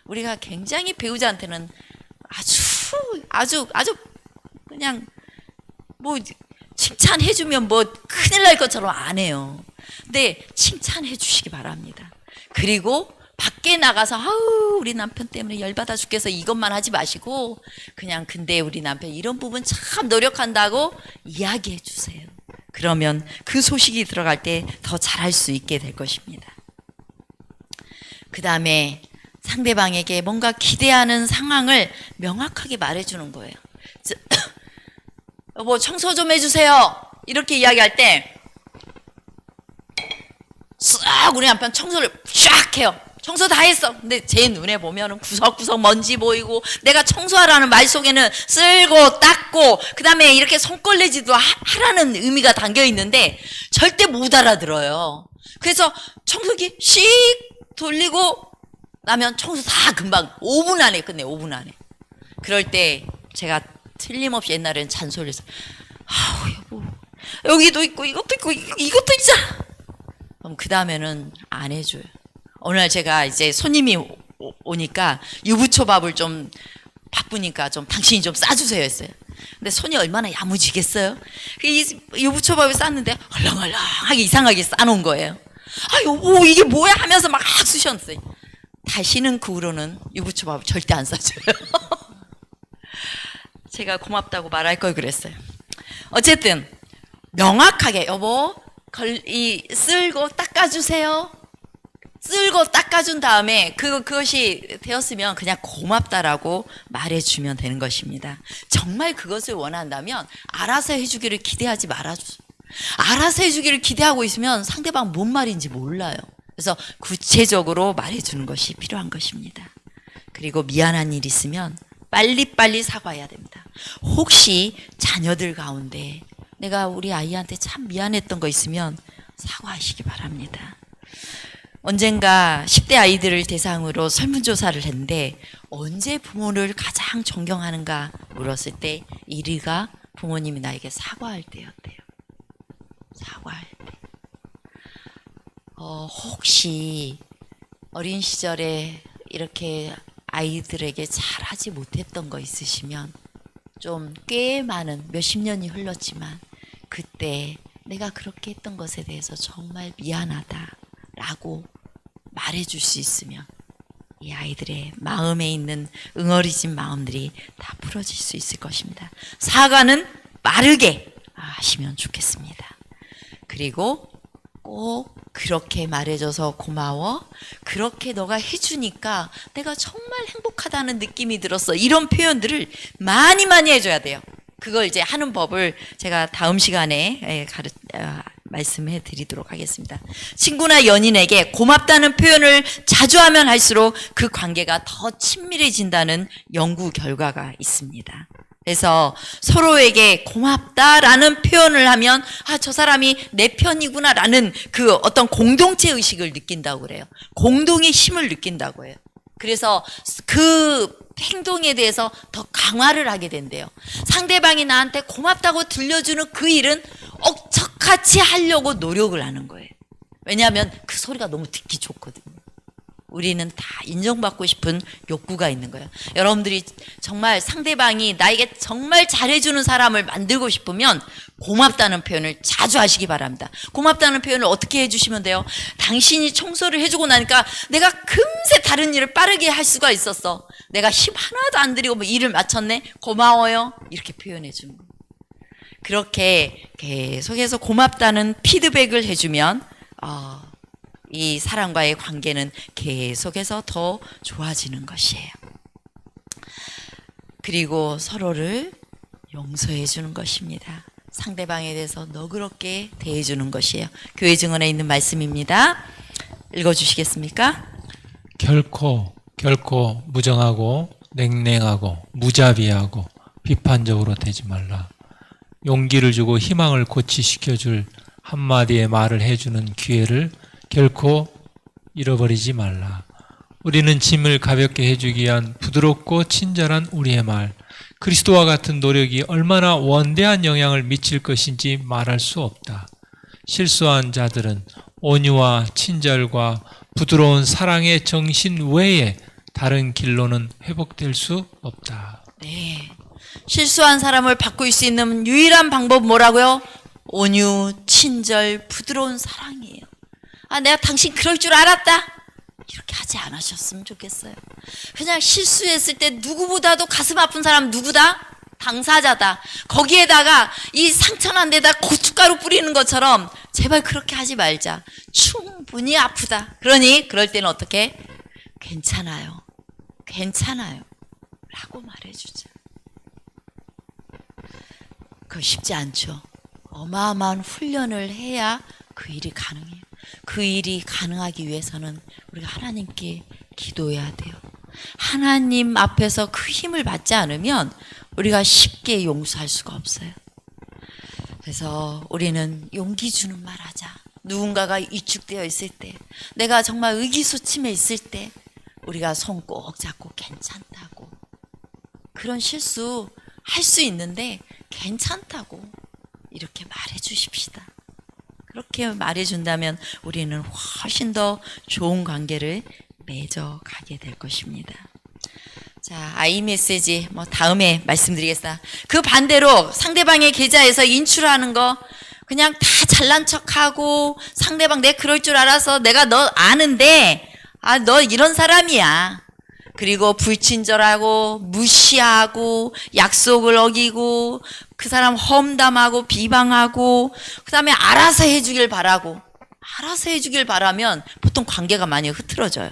우리가 굉장히 배우자한테는 아주 그냥 뭐 칭찬해주면 뭐 큰일 날 것처럼 안 해요. 근데 칭찬해 주시기 바랍니다. 그리고 밖에 나가서 아우 우리 남편 때문에 열받아 죽겠어 이것만 하지 마시고, 그냥 근데 우리 남편 이런 부분 참 노력한다고 이야기해 주세요. 그러면 그 소식이 들어갈 때 더 잘할 수 있게 될 것입니다. 그 다음에 상대방에게 뭔가 기대하는 상황을 명확하게 말해주는 거예요. 여보, 청소 좀 해주세요. 이렇게 이야기할 때 싹 우리 남편 청소를 쫙 해요. 청소 다 했어. 근데 제 눈에 보면은 구석구석 먼지 보이고, 내가 청소하라는 말 속에는 쓸고 닦고 그 다음에 이렇게 손걸레질도 하라는 의미가 담겨 있는데 절대 못 알아들어요. 그래서 청소기 씩 돌리고 나면 청소 다 금방 5분 안에 끝내. 5분 안에. 그럴 때 제가 틀림없이 옛날에는 잔소리를 했어요. 아우 여보, 여기도 있고 이것도 있고 이것도 있잖아. 그럼 그 다음에는 안 해줘요. 어느 날 제가 이제 손님이 오니까 유부초밥을 좀 바쁘니까 좀 당신이 좀 싸주세요 했어요. 근데 손이 얼마나 야무지겠어요? 이 유부초밥을 쌌는데 헐렁헐렁하게 이상하게 싸놓은 거예요. 아 여보 이게 뭐야 하면서 막 쑤셨어요. 다시는 그 후로는 유부초밥을 절대 안 싸줘요. 제가 고맙다고 말할 걸 그랬어요. 어쨌든 명확하게 여보 쓸고 닦아주세요. 쓸고 닦아준 다음에 그것이 되었으면 그냥 고맙다라고 말해주면 되는 것입니다. 정말 그것을 원한다면 알아서 해주기를 기대하지 말아주세요. 알아서 해주기를 기대하고 있으면 상대방 뭔 말인지 몰라요. 그래서 구체적으로 말해주는 것이 필요한 것입니다. 그리고 미안한 일 있으면 빨리빨리 사과해야 됩니다. 혹시 자녀들 가운데 내가 우리 아이한테 참 미안했던 거 있으면 사과하시기 바랍니다. 언젠가 10대 아이들을 대상으로 설문조사를 했는데 언제 부모를 가장 존경하는가 물었을 때 1위가 부모님이 나에게 사과할 때였대요. 사과할 때. 혹시 어린 시절에 이렇게 아이들에게 잘하지 못했던 거 있으시면 좀 꽤 많은 몇십 년이 흘렀지만 그때 내가 그렇게 했던 것에 대해서 정말 미안하다라고 말해줄 수 있으면 이 아이들의 마음에 있는 응어리진 마음들이 다 풀어질 수 있을 것입니다. 사과는 빠르게 하시면 좋겠습니다. 그리고 꼭 그렇게 말해줘서 고마워. 그렇게 너가 해주니까 내가 정말 행복하다는 느낌이 들었어. 이런 표현들을 많이 해줘야 돼요. 그걸 이제 하는 법을 제가 다음 시간에 말씀해 드리도록 하겠습니다. 친구나 연인에게 고맙다는 표현을 자주 하면 할수록 그 관계가 더 친밀해진다는 연구 결과가 있습니다. 그래서 서로에게 고맙다라는 표현을 하면 저 사람이 내 편이구나라는 그 어떤 공동체 의식을 느낀다고 그래요. 공동의 힘을 느낀다고 해요. 그래서 그 행동에 대해서 더 강화를 하게 된대요. 상대방이 나한테 고맙다고 들려주는 그 일은 억척같이 하려고 노력을 하는 거예요. 왜냐하면 그 소리가 너무 듣기 좋거든요. 우리는 다 인정받고 싶은 욕구가 있는 거예요. 여러분들이 정말 상대방이 나에게 정말 잘해주는 사람을 만들고 싶으면 고맙다는 표현을 자주 하시기 바랍니다. 고맙다는 표현을 어떻게 해주시면 돼요? 당신이 청소를 해주고 나니까 내가 금세 다른 일을 빠르게 할 수가 있었어. 내가 힘 하나도 안 들이고 뭐 일을 마쳤네. 고마워요. 이렇게 표현해 주는 거예요. 그렇게 계속해서 고맙다는 피드백을 해주면 이 사람과의 관계는 계속해서 더 좋아지는 것이에요. 그리고 서로를 용서해 주는 것입니다. 상대방에 대해서 너그럽게 대해 주는 것이에요. 교회 증언에 있는 말씀입니다. 읽어주시겠습니까?
결코 무정하고 냉랭하고 무자비하고 비판적으로 되지 말라. 용기를 주고 희망을 고취시켜줄 한마디의 말을 해주는 기회를 결코 잃어버리지 말라. 우리는 짐을 가볍게 해주기 위한 부드럽고 친절한 우리의 말, 그리스도와 같은 노력이 얼마나 원대한 영향을 미칠 것인지 말할 수 없다. 실수한 자들은 온유와 친절과 부드러운 사랑의 정신 외에 다른 길로는 회복될 수 없다.
네. 실수한 사람을 바꿀 수 있는 유일한 방법 뭐라고요? 온유, 친절, 부드러운 사랑이에요. 내가 당신 그럴 줄 알았다. 이렇게 하지 않으셨으면 좋겠어요. 그냥 실수했을 때 누구보다도 가슴 아픈 사람 누구다? 당사자다. 거기에다가 이 상처난 데다 고춧가루 뿌리는 것처럼 제발 그렇게 하지 말자. 충분히 아프다. 그러니 그럴 때는 어떻게? 괜찮아요. 라고 말해주자. 그거 쉽지 않죠. 어마어마한 훈련을 해야 그 일이 가능해요. 그 일이 가능하기 위해서는 우리가 하나님께 기도해야 돼요. 하나님 앞에서 그 힘을 받지 않으면 우리가 쉽게 용서할 수가 없어요. 그래서 우리는 용기 주는 말 하자. 누군가가 위축되어 있을 때, 내가 정말 의기소침해 있을 때 우리가 손 꼭 잡고 괜찮다고, 그런 실수 할 수 있는데 괜찮다고 이렇게 말해 주십시다. 그렇게 말해준다면 우리는 훨씬 더 좋은 관계를 맺어가게 될 것입니다. 자, 아이메시지 다음에 말씀드리겠습니다. 그 반대로 상대방의 계좌에서 인출하는 거 그냥 다 잘난 척하고, 상대방 내 그럴 줄 알아서 내가 너 아는데 너 이런 사람이야. 그리고 불친절하고 무시하고 약속을 어기고 그 사람 험담하고 비방하고, 그 다음에 알아서 해주길 바라고. 알아서 해주길 바라면 보통 관계가 많이 흐트러져요.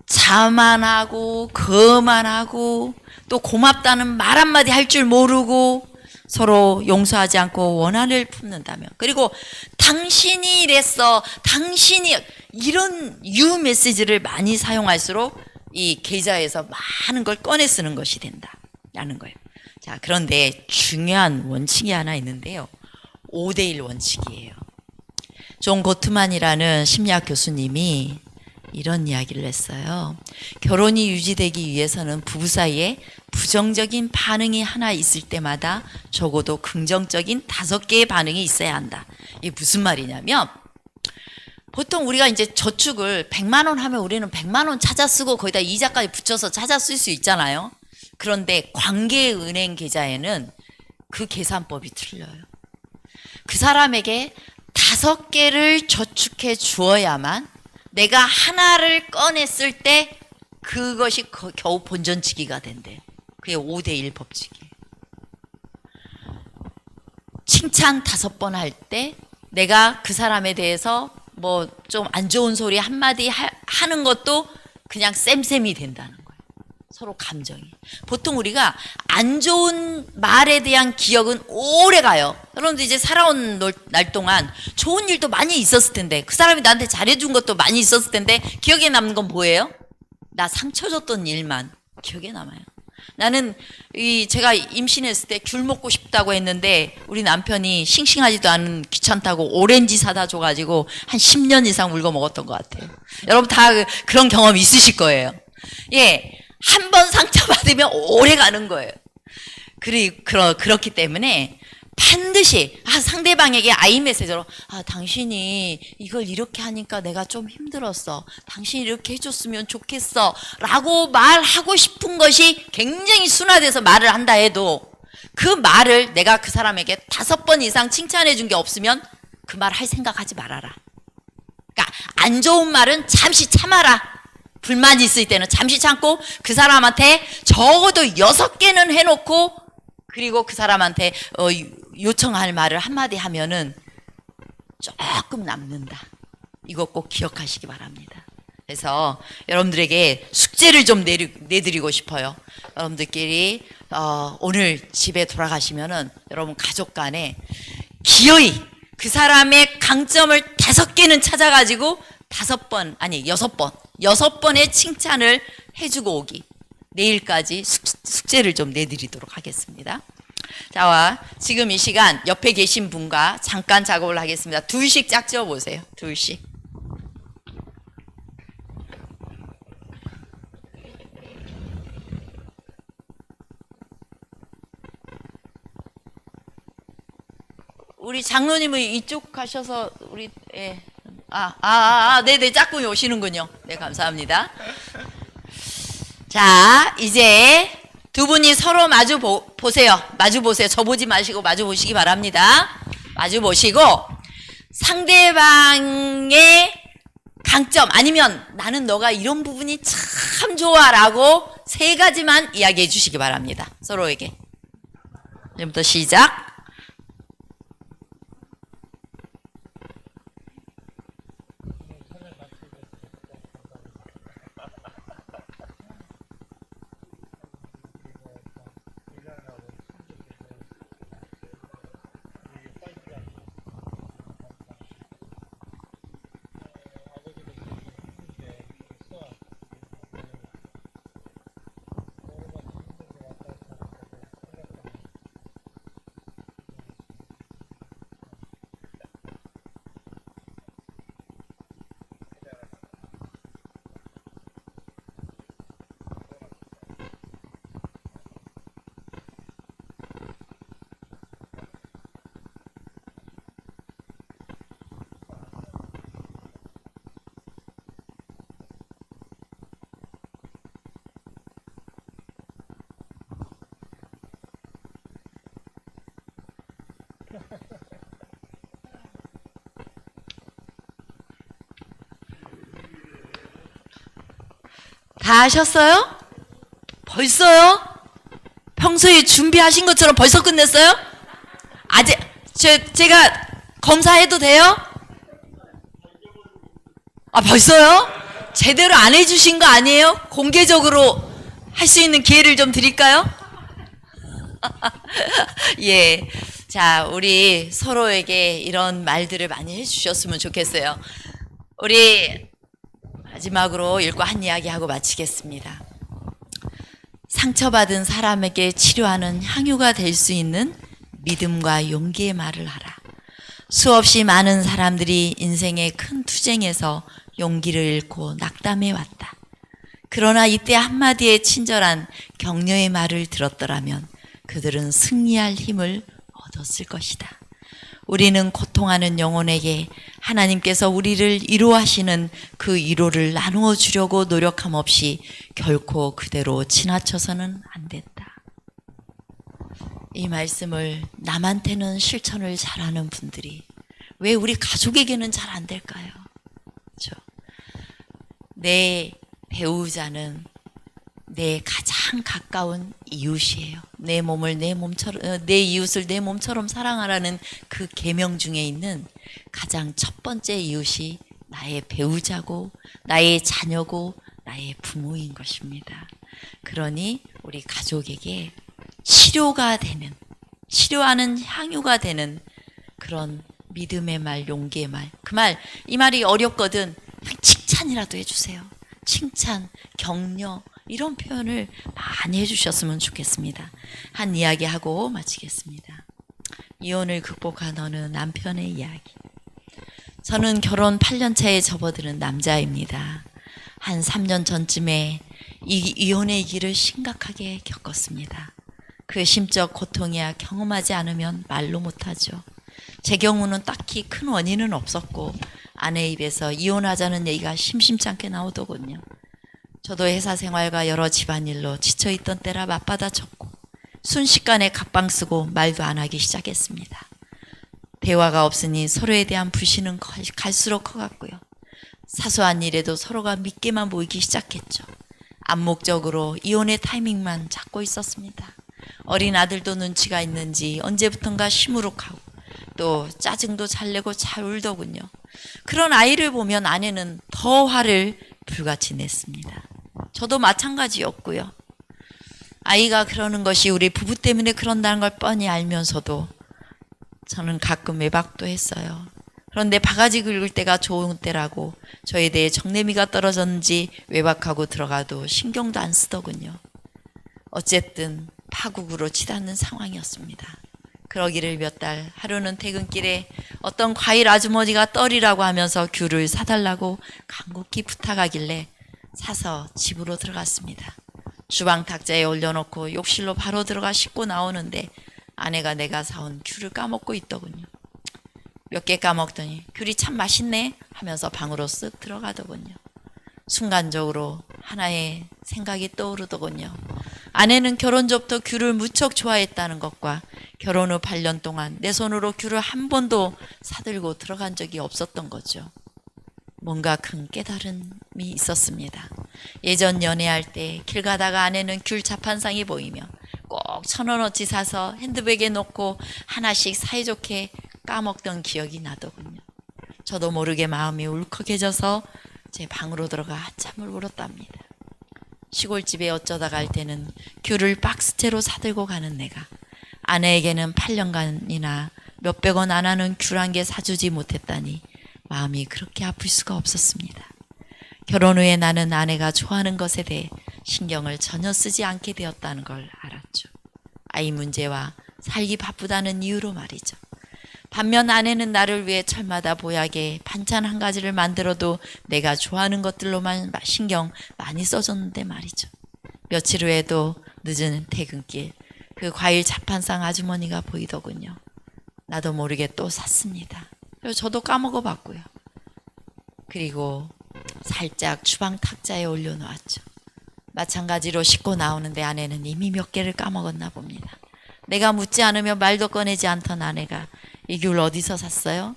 자만하고 거만하고 또 고맙다는 말 한마디 할 줄 모르고 서로 용서하지 않고 원한을 품는다면, 그리고 당신이 이랬어, 당신이, 이런 유 메시지를 많이 사용할수록 이 계좌에서 많은 걸 꺼내 쓰는 것이 된다라는 거예요. 자, 그런데 중요한 원칙이 하나 있는데요. 5대1 원칙이에요. 존 고트만이라는 심리학 교수님이 이런 이야기를 했어요. 결혼이 유지되기 위해서는 부부 사이에 부정적인 반응이 하나 있을 때마다 적어도 긍정적인 5개의 반응이 있어야 한다. 이게 무슨 말이냐면, 보통 우리가 이제 저축을 100만 원 하면 우리는 100만 원 찾아 쓰고 거기다 이자까지 붙여서 찾아 쓸 수 있잖아요. 그런데 관계은행 계좌에는 그 계산법이 틀려요. 그 사람에게 5개를 저축해 주어야만 내가 하나를 꺼냈을 때 그것이 겨우 본전치기가 된대요. 그게 5대1 법칙이에요. 칭찬 5번 할 때 내가 그 사람에 대해서 좀 안 좋은 소리 한마디 하는 것도 그냥 쌤쌤이 된다는 거예요. 서로 감정이. 보통 우리가 안 좋은 말에 대한 기억은 오래 가요. 여러분들 이제 살아온 날 동안 좋은 일도 많이 있었을 텐데, 그 사람이 나한테 잘해준 것도 많이 있었을 텐데 기억에 남는 건 뭐예요? 나 상처 줬던 일만 기억에 남아요. 나는 제가 임신했을 때 귤 먹고 싶다고 했는데 우리 남편이 싱싱하지도 않은 귀찮다고 오렌지 사다 줘가지고 한 10년 이상 울고 먹었던 것 같아요. 여러분 다 그런 경험 있으실 거예요. 예, 한 번 상처받으면 오래 가는 거예요. 그렇기 때문에 반드시 상대방에게 아이 메시지로 당신이 이걸 이렇게 하니까 내가 좀 힘들었어. 당신이 이렇게 해줬으면 좋겠어. 라고 말하고 싶은 것이 굉장히 순화돼서 말을 한다 해도 그 말을 내가 그 사람에게 5번 이상 칭찬해 준 게 없으면 그 말 할 생각하지 말아라. 그러니까 안 좋은 말은 잠시 참아라. 불만이 있을 때는 잠시 참고 그 사람한테 적어도 6개는 해놓고 그리고 그 사람한테 요청할 말을 한마디 하면은 조금 남는다. 이거 꼭 기억하시기 바랍니다. 그래서 여러분들에게 숙제를 좀 내드리고 싶어요. 여러분들끼리 오늘 집에 돌아가시면은 여러분 가족 간에 기어이 그 사람의 강점을 5개는 찾아가지고 6번의 칭찬을 해주고 오기. 내일까지 숙제를 좀 내드리도록 하겠습니다. 자, 지금 이 시간 옆에 계신 분과 잠깐 작업을 하겠습니다. 둘씩 짝지어 보세요. 둘씩. 우리 장로님은 이쪽 가셔서 네네, 짝꿍이 오시는군요. 네, 감사합니다. 자, 이제 두 분이 서로 마주 보세요. 마주 보세요. 저 보지 마시고 마주 보시기 바랍니다. 마주 보시고 상대방의 강점 아니면 나는 너가 이런 부분이 참 좋아라고 3가지만 이야기해 주시기 바랍니다. 서로에게. 지금부터 시작. 다 하셨어요? 벌써요? 평소에 준비하신 것처럼 벌써 끝냈어요? 아직 제가 검사해도 돼요? 벌써요? 제대로 안 해주신 거 아니에요? 공개적으로 할 수 있는 기회를 좀 드릴까요? 예. 자, 우리 서로에게 이런 말들을 많이 해주셨으면 좋겠어요. 우리 마지막으로 읽고 한 이야기 하고 마치겠습니다. 상처받은 사람에게 치료하는 향유가 될 수 있는 믿음과 용기의 말을 하라. 수없이 많은 사람들이 인생의 큰 투쟁에서 용기를 잃고 낙담해 왔다. 그러나 이때 한마디의 친절한 격려의 말을 들었더라면 그들은 승리할 힘을 얻었을 것이다. 우리는 고통하는 영혼에게 하나님께서 우리를 위로하시는 그 위로를 나누어 주려고 노력함 없이 결코 그대로 지나쳐서는 안 된다. 이 말씀을 남한테는 실천을 잘하는 분들이 왜 우리 가족에게는 잘 안 될까요? 그렇죠? 내 배우자는 내 가장 가까운 이웃이에요. 내 몸을 내 몸처럼, 내 이웃을 내 몸처럼 사랑하라는 그 계명 중에 있는 가장 첫 번째 이웃이 나의 배우자고 나의 자녀고 나의 부모인 것입니다. 그러니 우리 가족에게 치료가 되는, 치료하는 향유가 되는 그런 믿음의 말, 용기의 말. 이 말이 어렵거든. 칭찬이라도 해주세요. 칭찬, 격려, 이런 표현을 많이 해주셨으면 좋겠습니다. 한 이야기 하고 마치겠습니다. 이혼을 극복한 어느 남편의 이야기. 저는 결혼 8년 차에 접어드는 남자입니다. 한 3년 전쯤에 이혼의 길을 심각하게 겪었습니다. 그 심적 고통이야 경험하지 않으면 말로 못하죠. 제 경우는 딱히 큰 원인은 없었고 아내 입에서 이혼하자는 얘기가 심심치 않게 나오더군요. 저도 회사 생활과 여러 집안일로 지쳐있던 때라 맞받아쳤고 순식간에 각방 쓰고 말도 안 하기 시작했습니다. 대화가 없으니 서로에 대한 불신은 갈수록 커갔고요. 사소한 일에도 서로가 믿게만 보이기 시작했죠. 암묵적으로 이혼의 타이밍만 잡고 있었습니다. 어린 아들도 눈치가 있는지 언제부턴가 시무룩하고 또 짜증도 잘 내고 잘 울더군요. 그런 아이를 보면 아내는 더 화를 불같이 냈습니다. 저도 마찬가지였고요. 아이가 그러는 것이 우리 부부 때문에 그런다는 걸 뻔히 알면서도 저는 가끔 외박도 했어요. 그런데 바가지 긁을 때가 좋은 때라고 저에 대해 정내미가 떨어졌는지 외박하고 들어가도 신경도 안 쓰더군요. 어쨌든 파국으로 치닫는 상황이었습니다. 그러기를 몇 달, 하루는 퇴근길에 어떤 과일 아주머니가 떨이라고 하면서 귤을 사달라고 간곡히 부탁하길래 사서 집으로 들어갔습니다. 주방 탁자에 올려놓고 욕실로 바로 들어가 씻고 나오는데 아내가 내가 사온 귤을 까먹고 있더군요. 몇 개 까먹더니 귤이 참 맛있네 하면서 방으로 쓱 들어가더군요. 순간적으로 하나의 생각이 떠오르더군요. 아내는 결혼 전부터 귤을 무척 좋아했다는 것과 결혼 후 8년 동안 내 손으로 귤을 한 번도 사들고 들어간 적이 없었던 거죠. 뭔가 큰 깨달음이 있었습니다. 예전 연애할 때 길 가다가 아내는 귤 자판상이 보이며 꼭 1,000원어치 사서 핸드백에 넣고 하나씩 사이좋게 까먹던 기억이 나더군요. 저도 모르게 마음이 울컥해져서 제 방으로 들어가 한참을 울었답니다. 시골집에 어쩌다 갈 때는 귤을 박스째로 사들고 가는 내가 아내에게는 8년간이나 몇백 원 안 하는 귤 한 개 사주지 못했다니 마음이 그렇게 아플 수가 없었습니다. 결혼 후에 나는 아내가 좋아하는 것에 대해 신경을 전혀 쓰지 않게 되었다는 걸 알았죠. 아이 문제와 살기 바쁘다는 이유로 말이죠. 반면 아내는 나를 위해 철마다 보약에 반찬 한 가지를 만들어도 내가 좋아하는 것들로만 신경 많이 써줬는데 말이죠. 며칠 후에도 늦은 퇴근길 그 과일 자판상 아주머니가 보이더군요. 나도 모르게 또 샀습니다. 그리고 저도 까먹어 봤고요. 그리고 살짝 주방 탁자에 올려놓았죠. 마찬가지로 씻고 나오는데 아내는 이미 몇 개를 까먹었나 봅니다. 내가 묻지 않으면 말도 꺼내지 않던 아내가 이 귤 어디서 샀어요?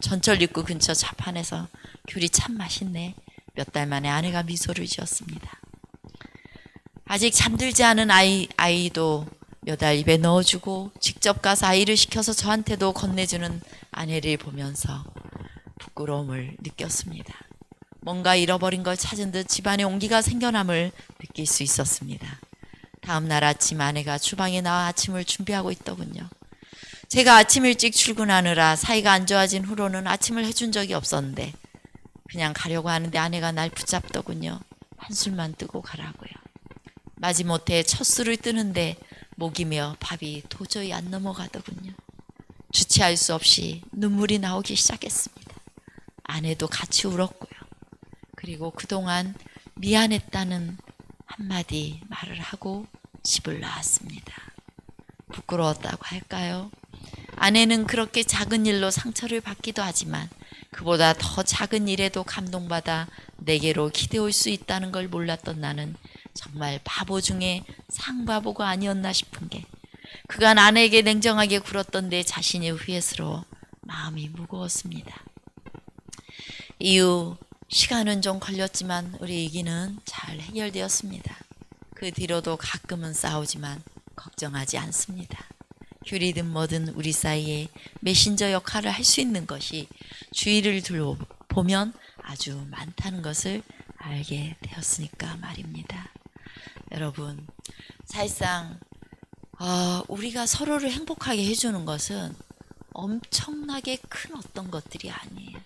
전철 입구 근처 자판에서 귤이 참 맛있네. 몇 달 만에 아내가 미소를 지었습니다. 아직 잠들지 않은 아이도 몇 알 입에 넣어주고 직접 가서 아이를 시켜서 저한테도 건네주는 아내를 보면서 부끄러움을 느꼈습니다. 뭔가 잃어버린 걸 찾은 듯 집안에 온기가 생겨남을 느낄 수 있었습니다. 다음 날 아침 아내가 주방에 나와 아침을 준비하고 있더군요. 제가 아침 일찍 출근하느라 사이가 안 좋아진 후로는 아침을 해준 적이 없었는데 그냥 가려고 하는데 아내가 날 붙잡더군요. 한술만 뜨고 가라고요. 마지못해 첫 술을 뜨는데 목이며 밥이 도저히 안 넘어가더군요. 주체할 수 없이 눈물이 나오기 시작했습니다. 아내도 같이 울었고요. 그리고 그동안 미안했다는 한마디 말을 하고 집을 나왔습니다. 부끄러웠다고 할까요? 아내는 그렇게 작은 일로 상처를 받기도 하지만 그보다 더 작은 일에도 감동받아 내게로 기대올 수 있다는 걸 몰랐던 나는 정말 바보 중에 상바보가 아니었나 싶은 게 그간 아내에게 냉정하게 굴었던 내 자신이 후회스러워 마음이 무거웠습니다. 이후 시간은 좀 걸렸지만 우리 얘기는 잘 해결되었습니다. 그 뒤로도 가끔은 싸우지만 걱정하지 않습니다. 귤이든 뭐든 우리 사이에 메신저 역할을 할 수 있는 것이 주위를 둘러보면 아주 많다는 것을 알게 되었으니까 말입니다. 여러분, 사실상 우리가 서로를 행복하게 해주는 것은 엄청나게 큰 어떤 것들이 아니에요.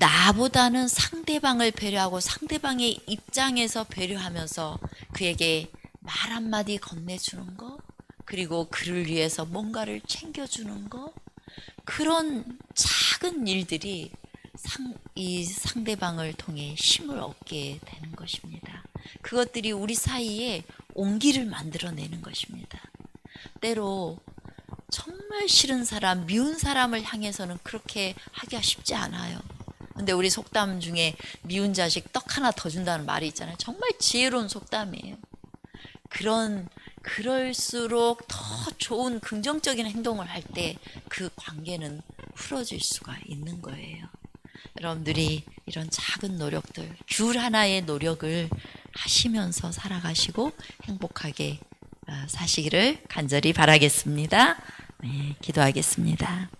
나보다는 상대방을 배려하고 상대방의 입장에서 배려하면서 그에게 말 한마디 건네주는 거, 그리고 그를 위해서 뭔가를 챙겨주는 거, 그런 작은 일들이 이 상대방을 통해 힘을 얻게 되는 것입니다. 그것들이 우리 사이에 온기를 만들어내는 것입니다. 때로 정말 싫은 사람, 미운 사람을 향해서는 그렇게 하기가 쉽지 않아요. 근데 우리 속담 중에 미운 자식 떡 하나 더 준다는 말이 있잖아요. 정말 지혜로운 속담이에요. 그럴수록 더 좋은 긍정적인 행동을 할 때 그 관계는 풀어질 수가 있는 거예요. 여러분들이 이런 작은 노력들, 귤 하나의 노력을 하시면서 살아가시고 행복하게 사시기를 간절히 바라겠습니다. 네, 기도하겠습니다.